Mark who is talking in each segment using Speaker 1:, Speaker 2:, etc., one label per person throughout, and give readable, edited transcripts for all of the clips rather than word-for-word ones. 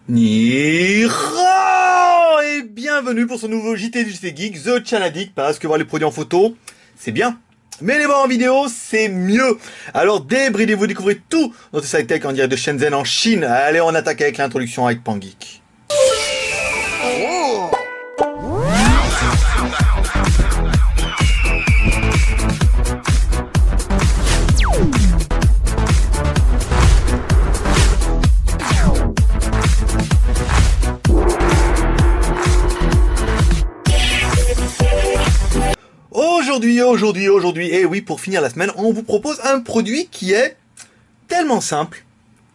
Speaker 1: Ni hao et bienvenue pour ce nouveau JT du JT Geek, The Channadic, parce que voir les produits en photo, c'est bien. Mais les voir en vidéo, c'est mieux. Alors débridez-vous, découvrez tout notre site tech en direct de Shenzhen en Chine. Allez, on attaque avec l'introduction avec Pangeek. Aujourd'hui, et oui, pour finir la semaine, on vous propose un produit qui est tellement simple,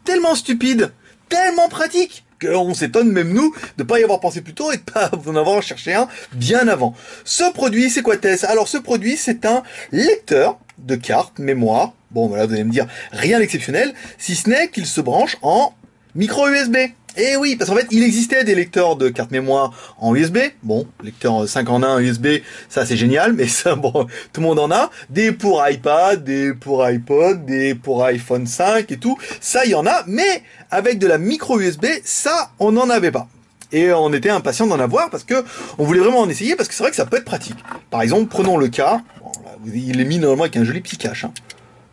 Speaker 1: tellement stupide, tellement pratique, qu'on s'étonne même nous de pas y avoir pensé plus tôt et de pas en avoir cherché un bien avant. Ce produit, c'est quoi Tess? Alors ce produit, c'est un lecteur de cartes mémoire. Bon voilà, vous allez me dire, rien d'exceptionnel, si ce n'est qu'il se branche en micro USB. Et oui, parce qu'en fait, il existait des lecteurs de cartes mémoire en USB. Bon, lecteur 5 en 1 USB, ça c'est génial, mais ça, bon, tout le monde en a. Des pour iPad, des pour iPod, des pour iPhone 5 et tout. Ça, il y en a, mais avec de la micro USB, ça, on n'en avait pas. Et on était impatient d'en avoir parce que on voulait vraiment en essayer, parce que c'est vrai que ça peut être pratique. Par exemple, prenons le cas, bon, là, il est mis normalement avec un joli petit cache. Hein.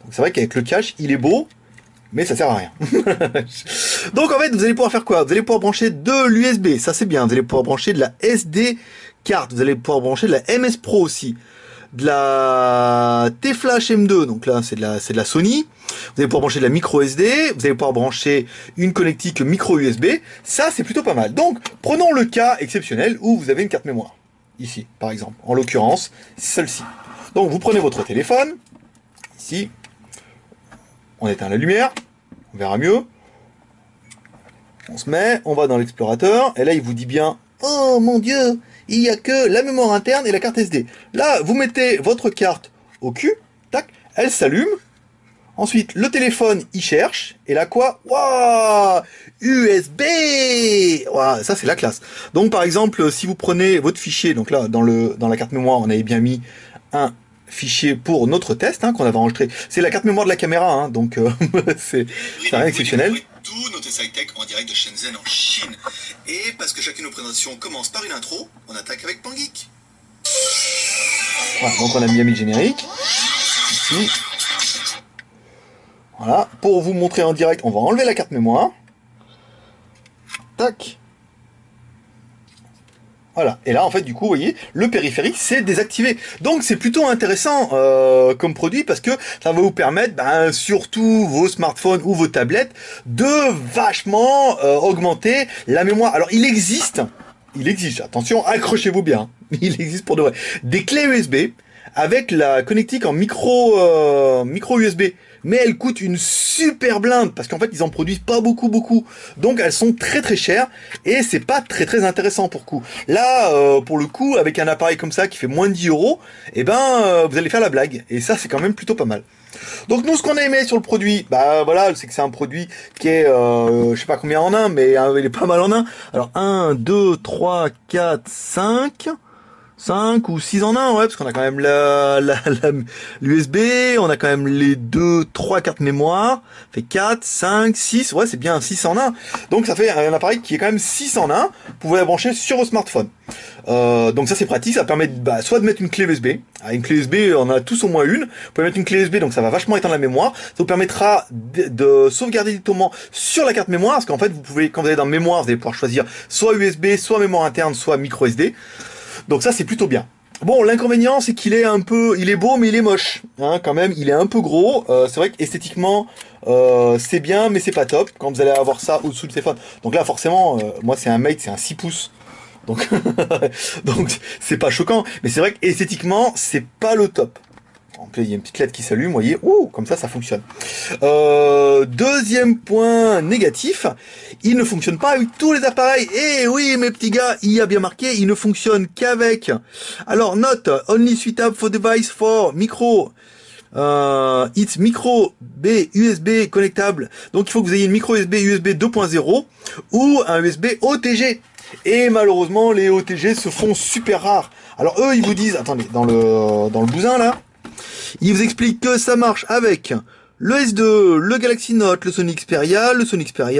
Speaker 1: Donc c'est vrai qu'avec le cache, il est beau, mais ça sert à rien. Donc en fait, vous allez pouvoir faire quoi? Vous allez pouvoir brancher de l'USB, ça c'est bien. Vous allez pouvoir brancher de la SD carte, vous allez pouvoir brancher de la MS Pro aussi, de la T-Flash M2, donc là c'est de la Sony. Vous allez pouvoir brancher de la micro SD, vous allez pouvoir brancher une connectique micro USB. Ça c'est plutôt pas mal. Donc prenons le cas exceptionnel où vous avez une carte mémoire. Ici, par exemple. En l'occurrence, celle-ci. Donc vous prenez votre téléphone, ici. On éteint la lumière, on verra mieux. On se met, on va dans l'explorateur, et là il vous dit bien « Oh mon Dieu, il n'y a que la mémoire interne et la carte SD. » Là, vous mettez votre carte au cul, tac, elle s'allume. Ensuite, le téléphone, il cherche, et là quoi? Waouh, USB. Waouh, ça c'est la classe. Donc par exemple, si vous prenez votre fichier, donc là, dans la carte mémoire, on avait bien mis un fichier pour notre test hein, qu'on avait enregistré. C'est la carte mémoire de la caméra, hein, donc c'est rien d'exceptionnel.
Speaker 2: Tout notre site tech en direct de Shenzhen en Chine. Et parce que chacune de nos présentations commence par une intro, on attaque avec Pangeek.
Speaker 1: Voilà, donc on a bien mis le générique. Ici. Voilà, pour vous montrer en direct, on va enlever la carte mémoire. Tac. Voilà, et là en fait du coup vous voyez, le périphérique c'est désactivé. Donc c'est plutôt intéressant comme produit parce que ça va vous permettre, surtout vos smartphones ou vos tablettes, de vachement augmenter la mémoire. Alors il existe, attention, accrochez-vous bien, il existe pour de vrai, des clés USB avec la connectique en micro USB. Mais elles coûtent une super blinde, parce qu'en fait, ils en produisent pas beaucoup. Donc, elles sont très chères, et c'est pas très intéressant pour coup. Là, pour le coup, avec un appareil comme ça qui fait moins de 10 €, eh ben, vous allez faire la blague. Et ça, c'est quand même plutôt pas mal. Donc, nous, ce qu'on a aimé sur le produit, voilà, c'est que c'est un produit qui est, je sais pas combien en un, mais il est pas mal en un. Alors, 1, 2, 3, 4, 5... 5 ou 6 en 1, ouais, parce qu'on a quand même l'USB, on a quand même les 3 cartes mémoire, fait 4, 5, 6, ouais, c'est bien 6 en 1. Donc ça fait un appareil qui est quand même 6 en 1, vous pouvez la brancher sur vos smartphones. Donc ça c'est pratique, ça permet soit de mettre une clé USB, une clé USB on a tous au moins une, vous pouvez mettre une clé USB donc ça va vachement étendre la mémoire, ça vous permettra de sauvegarder directement sur la carte mémoire, parce qu'en fait vous pouvez, quand vous allez dans mémoire, vous allez pouvoir choisir soit USB, soit mémoire interne, soit micro SD. Donc ça c'est plutôt bien. Bon, l'inconvénient c'est qu'il est il est beau mais il est moche, hein, quand même, il est un peu gros. C'est vrai qu'esthétiquement c'est bien mais c'est pas top quand vous allez avoir ça au-dessous du téléphone. Donc là forcément, moi c'est un Mate, c'est un 6 pouces. Donc donc c'est pas choquant, mais c'est vrai qu'esthétiquement c'est pas le top. En plus, il y a une petite lettre qui s'allume, vous voyez, comme ça fonctionne. Deuxième point négatif, il ne fonctionne pas avec tous les appareils. Et oui, mes petits gars, il y a bien marqué, il ne fonctionne qu'avec. Alors, note, only suitable for device for micro. It's micro B USB connectable. Donc, il faut que vous ayez une micro USB 2.0 ou un USB OTG. Et malheureusement, les OTG se font super rares. Alors, eux, ils vous disent, attendez, dans le bousin là, il vous explique que ça marche avec le S2, le Galaxy Note, le Sony Xperia,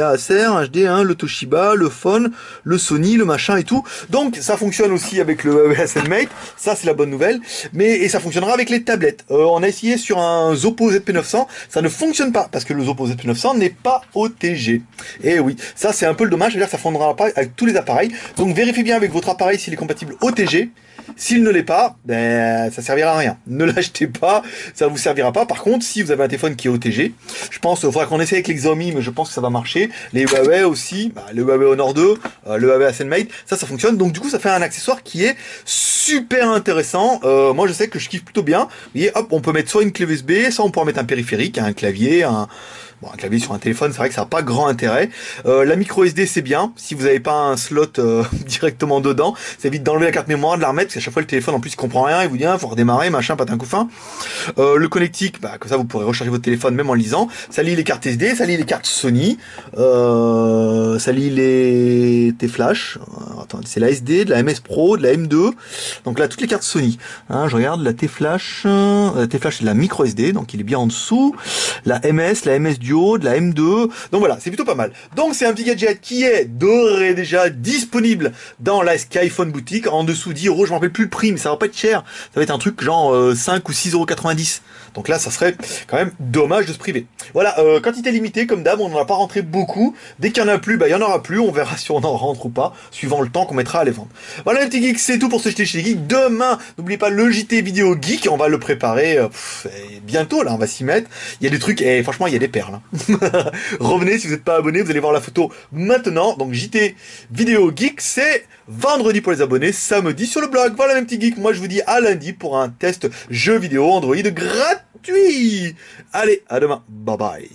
Speaker 1: Acer, HD1, le Toshiba, le Phone, le Sony, le machin et tout. Donc ça fonctionne aussi avec le Huawei Ascend, ça c'est la bonne nouvelle, et ça fonctionnera avec les tablettes. On a essayé sur un Oppo ZP900, ça ne fonctionne pas, parce que le Oppo ZP900 n'est pas OTG. Et oui, ça c'est un peu le dommage, c'est-à-dire que ça ne fonctionnera pas avec tous les appareils. Donc vérifiez bien avec votre appareil s'il est compatible OTG. S'il ne l'est pas, ben, ça servira à rien. Ne l'achetez pas, ça vous servira pas. Par contre, si vous avez un téléphone qui est OTG, je pense qu'il faudra qu'on essaie avec les Xiaomi, mais je pense que ça va marcher. Les Huawei aussi, le Huawei Honor 2, le Huawei Ascend, ça fonctionne. Donc du coup, ça fait un accessoire qui est super intéressant. Moi, je sais que je kiffe plutôt bien. Vous voyez, hop, on peut mettre soit une clé USB, soit on pourra mettre un périphérique, un clavier, Bon, un clavier sur un téléphone, c'est vrai que ça n'a pas grand intérêt. La micro SD, c'est bien. Si vous n'avez pas un slot directement dedans, ça évite d'enlever la carte mémoire, de la remettre, parce qu'à chaque fois, le téléphone, en plus, il comprend rien. Il vous dit, faut redémarrer, machin, patin couffin. Le connectique, comme ça, vous pourrez recharger votre téléphone même en lisant. Ça lit les cartes SD, ça lit les cartes Sony. Ça lit les T-Flash. Attends, c'est la SD, de la MS Pro, de la M2. Donc là, toutes les cartes Sony. Hein, je regarde la T-Flash. La T-Flash, c'est la micro SD, donc il est bien en dessous. La MS Duo, de la M2, donc voilà, c'est plutôt pas mal. Donc c'est un petit gadget qui est d'ores et déjà disponible dans la Skyphone boutique, en dessous 10 euros, je m'en rappelle plus le prix, mais ça va pas être cher, ça va être un truc genre 5 ou 6,90 €. Donc là, ça serait quand même dommage de se priver. Voilà, quantité limitée, comme d'hab, on n'en a pas rentré beaucoup. Dès qu'il y en a plus, il y en aura plus, on verra si on en rentre ou pas, suivant le temps qu'on mettra à les vendre. Voilà les petits geeks, c'est tout pour ce JT chez les geeks. Demain, n'oubliez pas le JT vidéo geek, on va le préparer bientôt, là, on va s'y mettre. Il y a des trucs, et franchement, il y a des perles. Revenez, si vous n'êtes pas abonné, vous allez voir la photo maintenant. Donc JT vidéo geek, c'est vendredi pour les abonnés, samedi sur le blog. Voilà mes petits geeks, moi je vous dis à lundi pour un test jeu vidéo Android gratuit. Allez, à demain, bye bye.